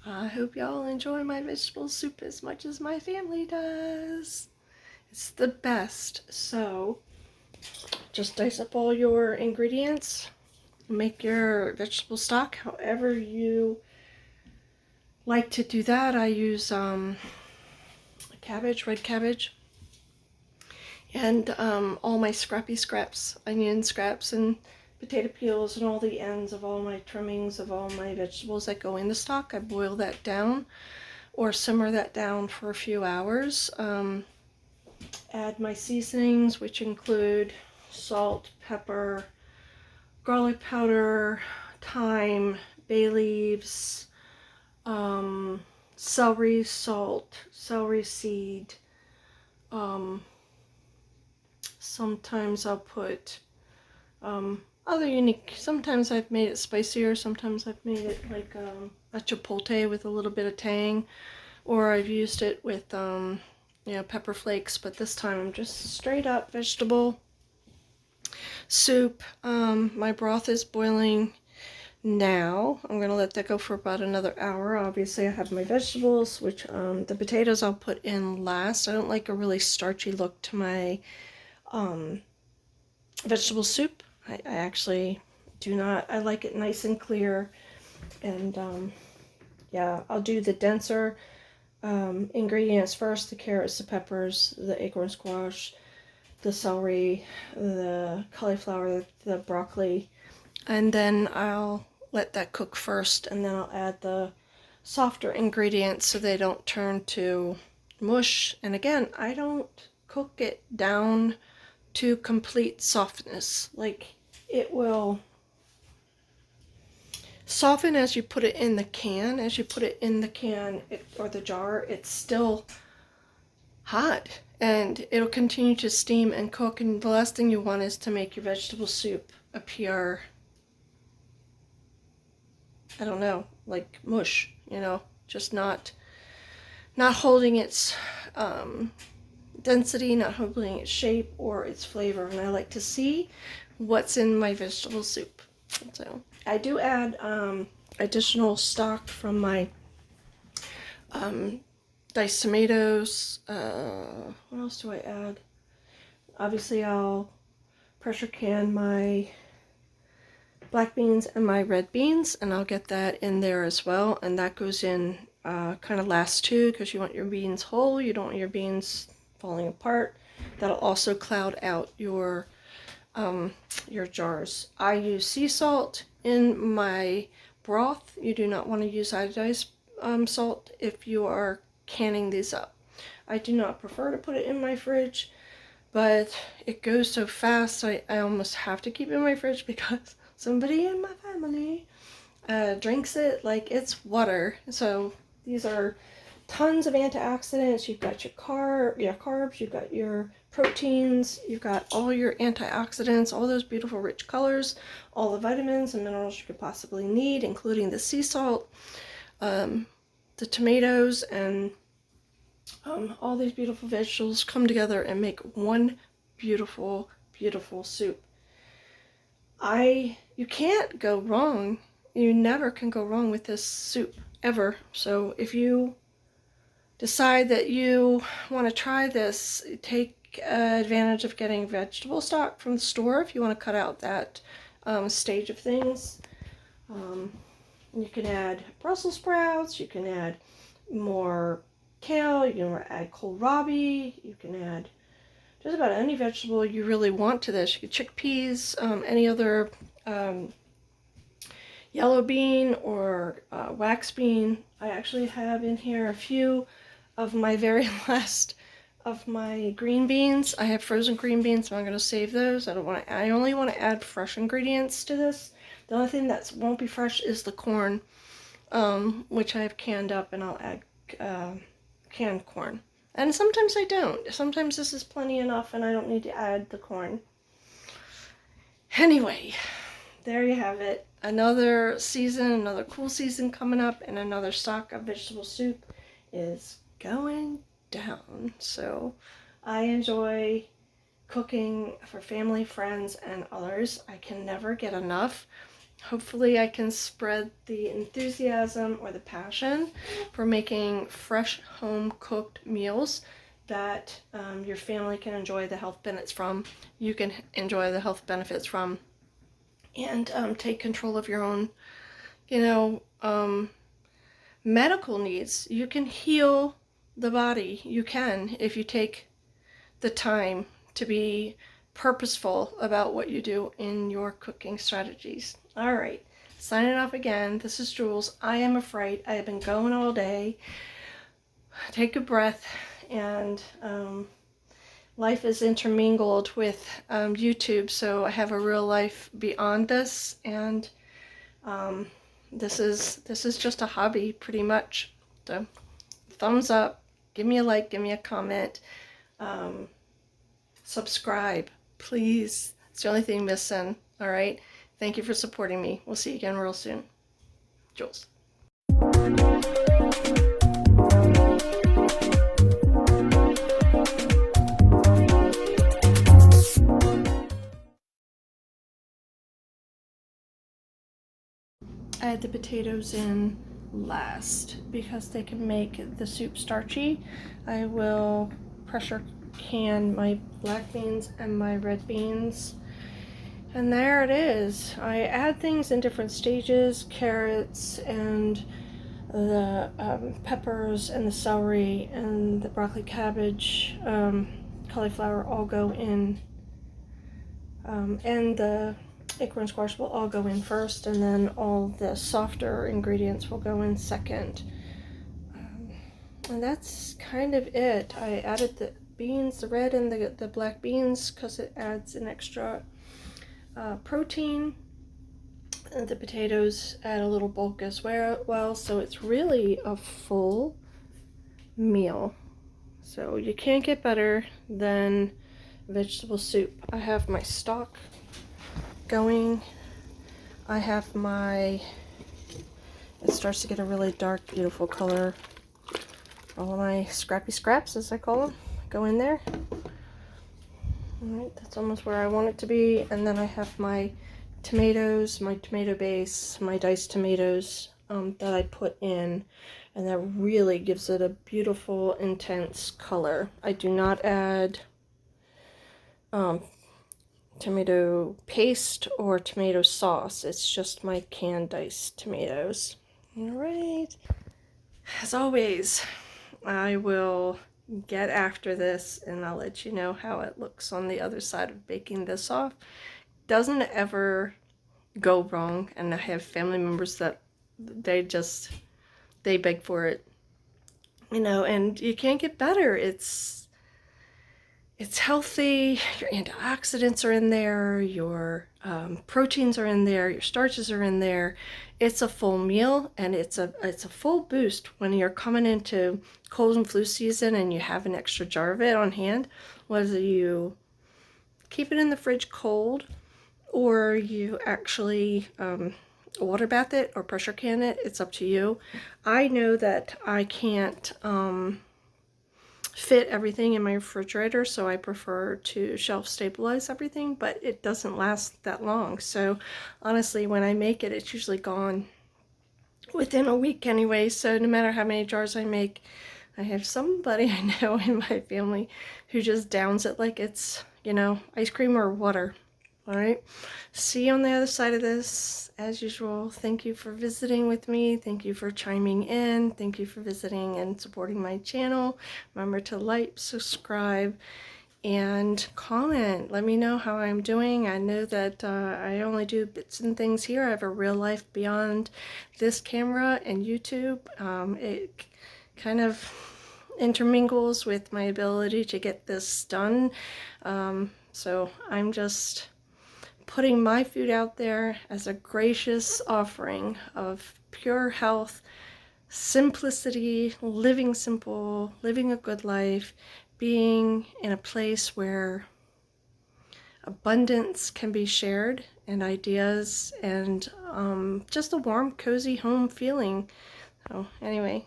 I hope y'all enjoy my vegetable soup as much as my family does. It's the best. So, just dice up all your ingredients. Make your vegetable stock however you like to do that. I use cabbage, red cabbage, and all my scrappy scraps, onion scraps and potato peels and all the ends of all my trimmings of all my vegetables that go in the stock. I boil that down or simmer that down for a few hours. Add my seasonings, which include salt, pepper, garlic powder, thyme, bay leaves, celery salt, celery seed. Sometimes I'll put other unique, sometimes I've made it spicier, sometimes I've made it like a chipotle with a little bit of tang, or I've used it with pepper flakes, but this time I'm just straight up vegetable soup. My broth is boiling now. I'm going to let that go for about another hour. Obviously I have my vegetables, which the potatoes I'll put in last. I don't like a really starchy look to my vegetable soup. I actually do not. I like it nice and clear, and yeah, I'll do the denser ingredients first: the carrots, the peppers, the acorn squash, the celery, the cauliflower, the broccoli, and then I'll let that cook first, and then I'll add the softer ingredients so they don't turn to mush. And again, I don't cook it down to complete softness. Like, it will soften as you put it in the can. As you put it in the can or the jar, it's still hot and it'll continue to steam and cook, and the last thing you want is to make your vegetable soup appear, I don't know, like mush, just not holding its density, not holding its shape or its flavor. And I like to see what's in my vegetable soup. So I do add additional stock from my diced tomatoes. What else do I add? Obviously I'll pressure can my black beans and my red beans, and I'll get that in there as well, and that goes in kind of last too, because you want your beans whole, you don't want your beans falling apart. That'll also cloud out your jars. I use sea salt in my broth. You do not want to use iodized salt if you are canning these up. I do not prefer to put it in my fridge, but it goes so fast I almost have to keep it in my fridge because somebody in my family drinks it like it's water. So these are tons of antioxidants. You've got your carbs, you've got your proteins, you've got all your antioxidants, all those beautiful rich colors, all the vitamins and minerals you could possibly need, including the sea salt, the tomatoes, and all these beautiful vegetables come together and make one beautiful, beautiful soup. You can't go wrong. You never can go wrong with this soup, ever. So if you decide that you want to try this, take advantage of getting vegetable stock from the store if you want to cut out that stage of things. You can add Brussels sprouts, you can add more kale, you can add kohlrabi, you can add just about any vegetable you really want to this. You can chickpeas, any other yellow bean or wax bean. I actually have in here a few of my very last of my green beans. I have frozen green beans, so I'm going to save those. I only want to add fresh ingredients to this. The only thing that won't be fresh is the corn, which I have canned up, and I'll add canned corn. And sometimes I don't. Sometimes this is plenty enough and I don't need to add the corn. Anyway, there you have it. Another season, another cool season coming up, and another stock of vegetable soup is going down. So I enjoy cooking for family, friends, and others. I can never get enough. Hopefully I can spread the enthusiasm or the passion for making fresh home cooked meals that your family can enjoy the health benefits from, you can enjoy the health benefits from, and take control of your own, you know, medical needs. You can heal the body. You can, if you take the time to be purposeful about what you do in your cooking strategies. All right, signing off again. This is Jules. I am afraid. I have been going all day. Take a breath, and life is intermingled with YouTube, so I have a real life beyond this, and this is just a hobby, pretty much. So, thumbs up, give me a like, give me a comment. Subscribe, please. It's the only thing missing. All right. Thank you for supporting me. We'll see you again real soon. Jules. I add the potatoes in last because they can make the soup starchy. I will pressure can my black beans and my red beans. And there it is. I add things in different stages, carrots and the peppers and the celery and the broccoli, cabbage, cauliflower all go in, and the acorn squash will all go in first, and then all the softer ingredients will go in second. And that's kind of it. I added the beans, the red and the black beans, because it adds an extra protein. And the potatoes add a little bulk as well, so it's really a full meal. So you can't get better than vegetable soup. I have my stock going. I have my, it starts to get a really dark, beautiful color. All of my scrappy scraps, as I call them, go in there. Alright, that's almost where I want it to be. And then I have my tomatoes, my tomato base, my diced tomatoes that I put in, and that really gives it a beautiful, intense color. I do not add tomato paste or tomato sauce. It's just my canned diced tomatoes. Alright, as always, I will get after this and I'll let you know how it looks on the other side of baking this off. Doesn't ever go wrong, and I have family members that they beg for it, you know, and you can't get better. It's healthy. Your antioxidants are in there, your proteins are in there, your starches are in there. It's a full meal, and it's a full boost when you're coming into cold and flu season and you have an extra jar of it on hand, whether you keep it in the fridge cold or you actually water bath it or pressure can it. It's up to you. I know that I can't fit everything in my refrigerator, so I prefer to shelf stabilize everything, but it doesn't last that long. So honestly, when I make it, it's usually gone within a week anyway. So no matter how many jars I make, I have somebody I know in my family who just downs it like it's, you know, ice cream or water. All right, see you on the other side of this. As usual, thank you for visiting with me. Thank you for chiming in. Thank you for visiting and supporting my channel. Remember to like, subscribe, and comment. Let me know how I'm doing. I know that I only do bits and things here. I have a real life beyond this camera and YouTube. It kind of intermingles with my ability to get this done. So I'm just putting my food out there as a gracious offering of pure health, simplicity, living simple, living a good life, being in a place where abundance can be shared and ideas, and just a warm, cozy home feeling. So anyway,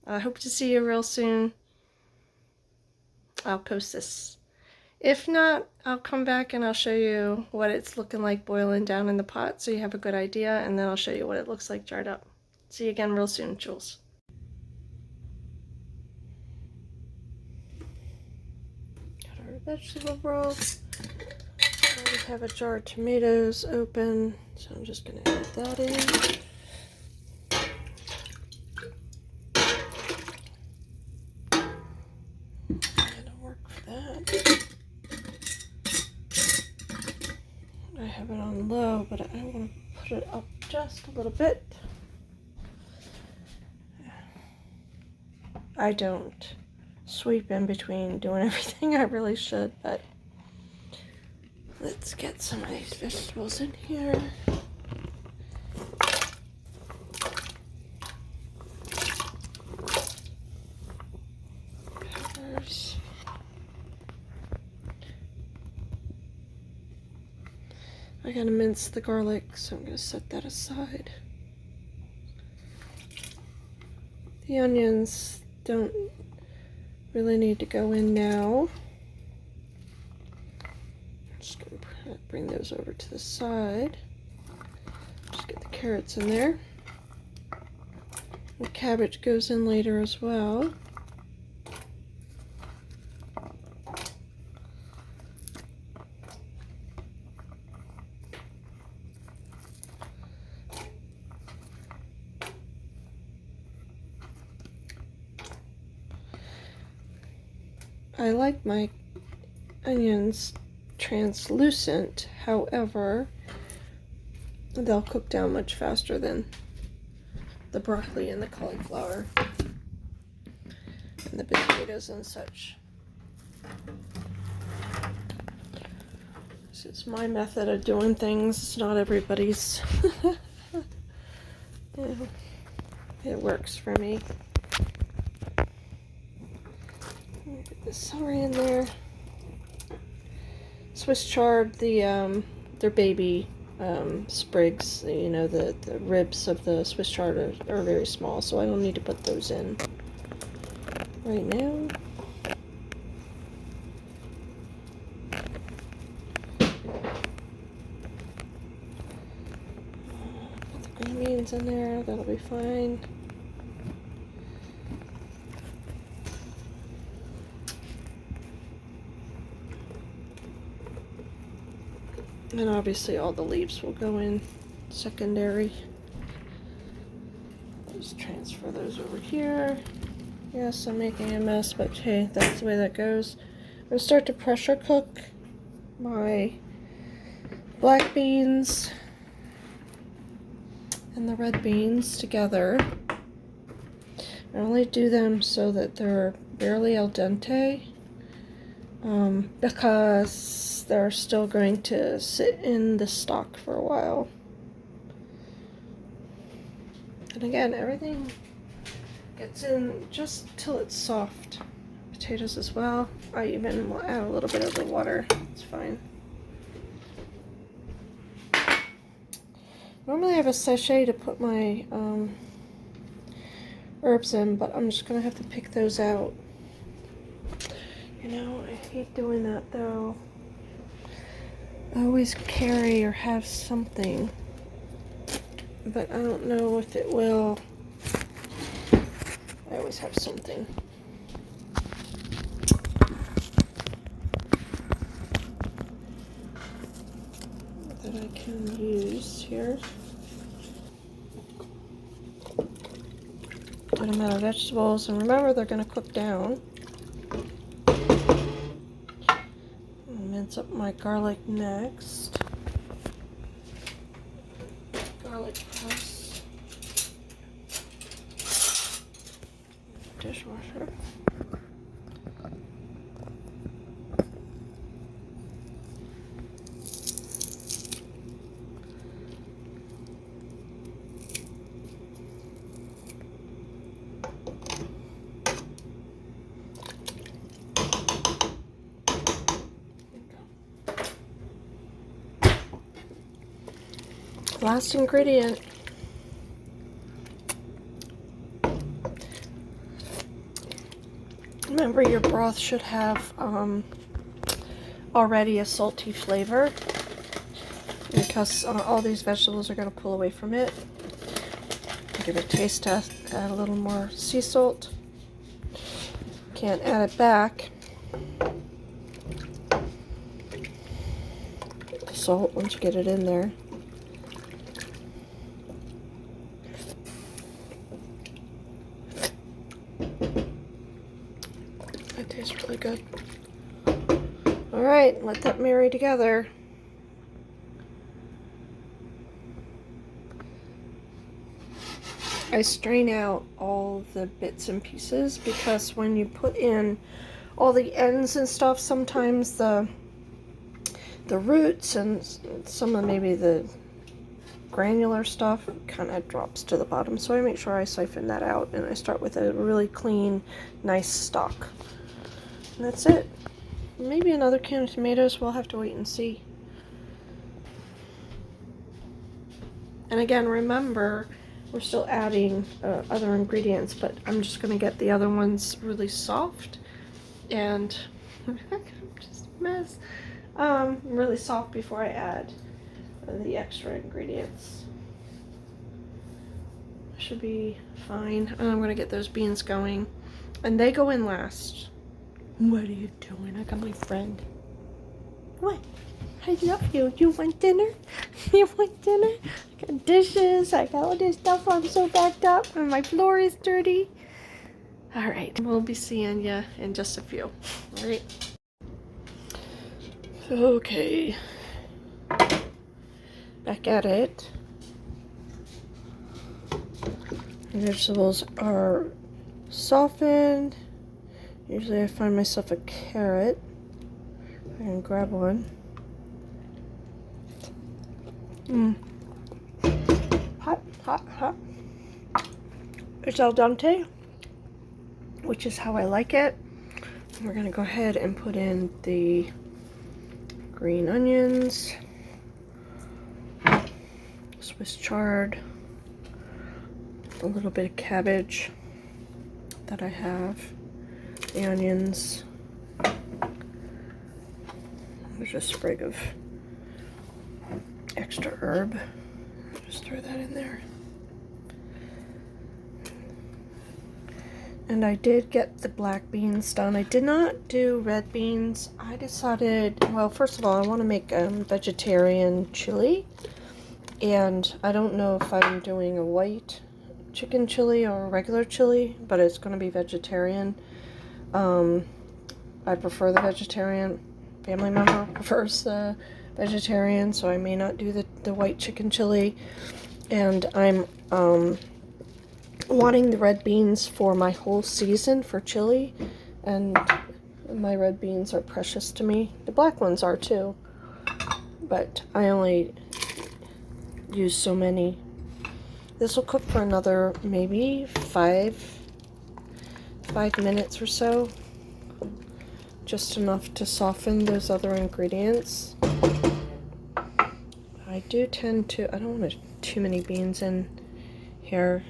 I hope to see you real soon. I'll post this If not, I'll come back and I'll show you what it's looking like boiling down in the pot so you have a good idea, and then I'll show you what it looks like jarred up. See you again real soon, Jules. Got our vegetable broth. I already have a jar of tomatoes open, so I'm just going to add that in. That'll work for that. I have it on low, but I want to put it up just a little bit. I don't sweep in between doing everything I really should, but let's get some of these vegetables in here. Peppers. I gotta mince the garlic, so I'm gonna set that aside. The onions don't really need to go in now. I'm just gonna bring those over to the side. Just get the carrots in there. The cabbage goes in later as well. I like my onions translucent, however, they'll cook down much faster than the broccoli and the cauliflower and the potatoes and such. This is my method of doing things. It's not everybody's. Yeah, it works for me. Get the celery in there. Swiss chard, their baby sprigs, you know, the ribs of the Swiss chard are very small, so I don't need to put those in right now. Put the green beans in there, that'll be fine. And obviously all the leaves will go in secondary. Just transfer those over here. Yes, I'm making a mess, but hey, that's the way that goes. I'm going to start to pressure cook my black beans and the red beans together. I only do them so that they're barely al dente, because they're still going to sit in the stock for a while. And again, everything gets in just till it's soft. Potatoes as well. I even will add a little bit of the water. It's fine. Normally I have a sachet to put my herbs in, but I'm just going to have to pick those out. You know, I hate doing that though. I always carry or have something, but I don't know if it will. I always have something. That I can use here. Good amount of vegetables, and remember they're going to cook down. Mince up my garlic next. Garlic press. Dishwasher. Last ingredient. Remember, your broth should have already a salty flavor because all these vegetables are going to pull away from it. Give it a taste test, add a little more sea salt. Can't add it back. The salt once you get it in there. It tastes really good. Alright, let that marry together. I strain out all the bits and pieces because when you put in all the ends and stuff, sometimes the roots and some of maybe the granular stuff kind of drops to the bottom. So I make sure I siphon that out and I start with a really clean, nice stalk. And that's it. Maybe another can of tomatoes. We'll have to wait and see. And again, remember, we're still adding other ingredients, but I'm just going to get the other ones really soft and just a mess. Really soft before I add the extra ingredients. Should be fine. And I'm going to get those beans going, and they go in last. What are you doing? I got my friend. What? I love you. You want dinner? You want dinner? I got dishes. I got all this stuff. I'm so backed up and my floor is dirty. All right. We'll be seeing you in just a few. All right. Okay. Back at it. The vegetables are softened. Usually I find myself a carrot. I can grab one. Hot, hot, hot. It's al dente, which is how I like it. And we're gonna go ahead and put in the green onions, Swiss chard, a little bit of cabbage that I have, the onions, there's a sprig of extra herb. Just throw that in there. And I did get the black beans done. I did not do red beans. I decided, well, first of all, I want to make vegetarian chili. And I don't know if I'm doing a white chicken chili or a regular chili, but it's going to be vegetarian. I prefer the vegetarian. Family member prefers the vegetarian, so I may not do the white chicken chili. And I'm wanting the red beans for my whole season for chili, and my red beans are precious to me. The black ones are too, but I only use so many. This will cook for another maybe five minutes or so, just enough to soften those other ingredients. I do tend to, I don't want too many beans in here.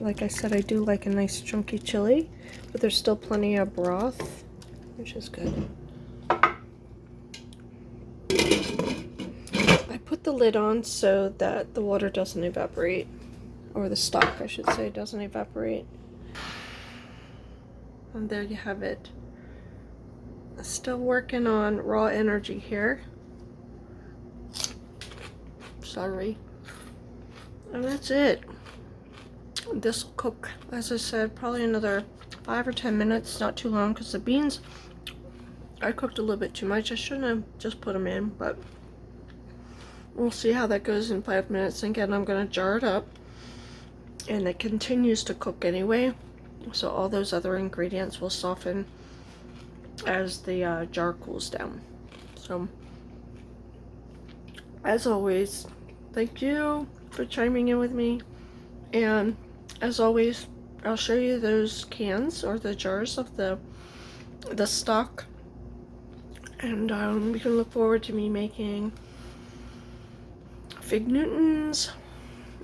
Like I said, I do like a nice chunky chili, but there's still plenty of broth, which is good. I put the lid on so that the water doesn't evaporate, or the stock, I should say, doesn't evaporate. And there you have it. Still working on raw energy here. Sorry. And that's it. This will cook, as I said, probably another 5 or 10 minutes, not too long, because the beans, I cooked a little bit too much. I shouldn't have just put them in, but we'll see how that goes in 5 minutes. And again, I'm going to jar it up, and it continues to cook anyway, so all those other ingredients will soften as the jar cools down. So, as always, thank you for chiming in with me, and as always, I'll show you those cans or the jars of the stock, and we can look forward to me making fig Newtons.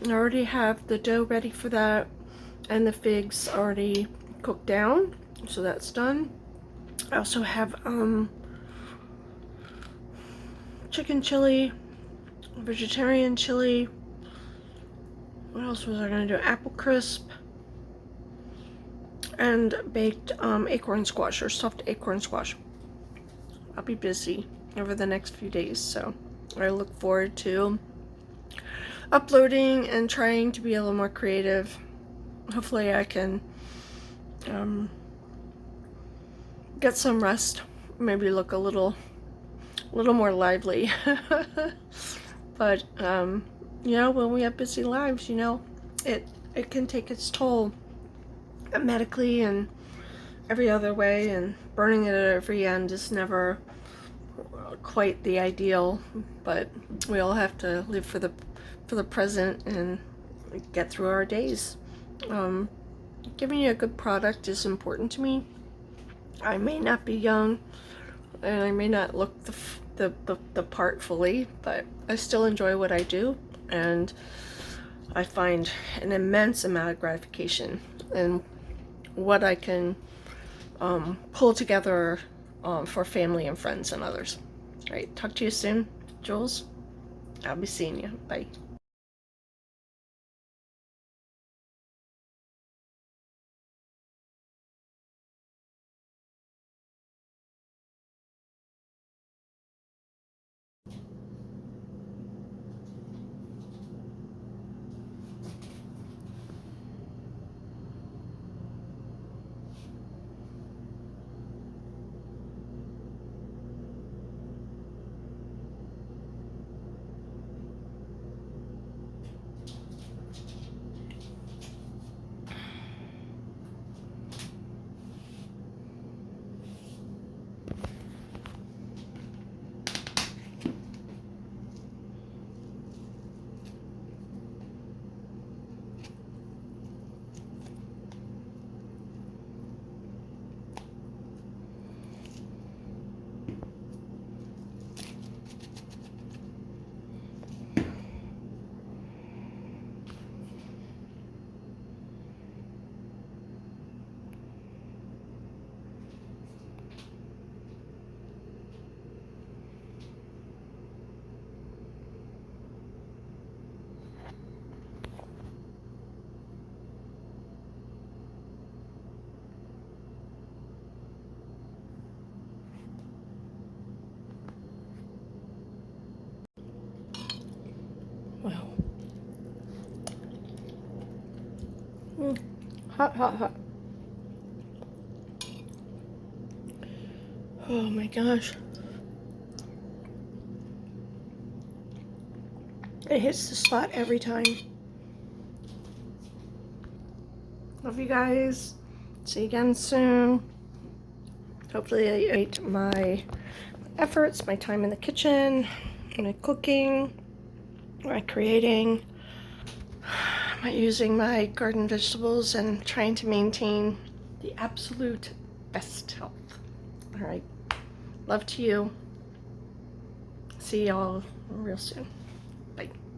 I already have the dough ready for that, and the figs already cooked down, so that's done. I also have chicken chili, vegetarian chili. What else was I gonna do? Apple crisp and baked acorn squash or stuffed acorn squash. I'll be busy over the next few days, so I look forward to uploading and trying to be a little more creative. Hopefully I can get some rest, maybe look a little more lively. But you know, when we have busy lives, you know, it can take its toll medically and every other way, and burning it at every end is never quite the ideal, but we all have to live for the present and get through our days. Giving you a good product is important to me. I may not be young and I may not look the part fully, but I still enjoy what I do, and I find an immense amount of gratification in what I can pull together for family and friends and others. All right, talk to you soon, Jules. I'll be seeing you. Bye. Wow. Hot, hot, hot. Oh my gosh. It hits the spot every time. Love you guys. See you again soon. Hopefully I ate my efforts, my time in the kitchen, my cooking, my creating, my using my garden vegetables, and trying to maintain the absolute best health. All right. Love to you. See y'all real soon.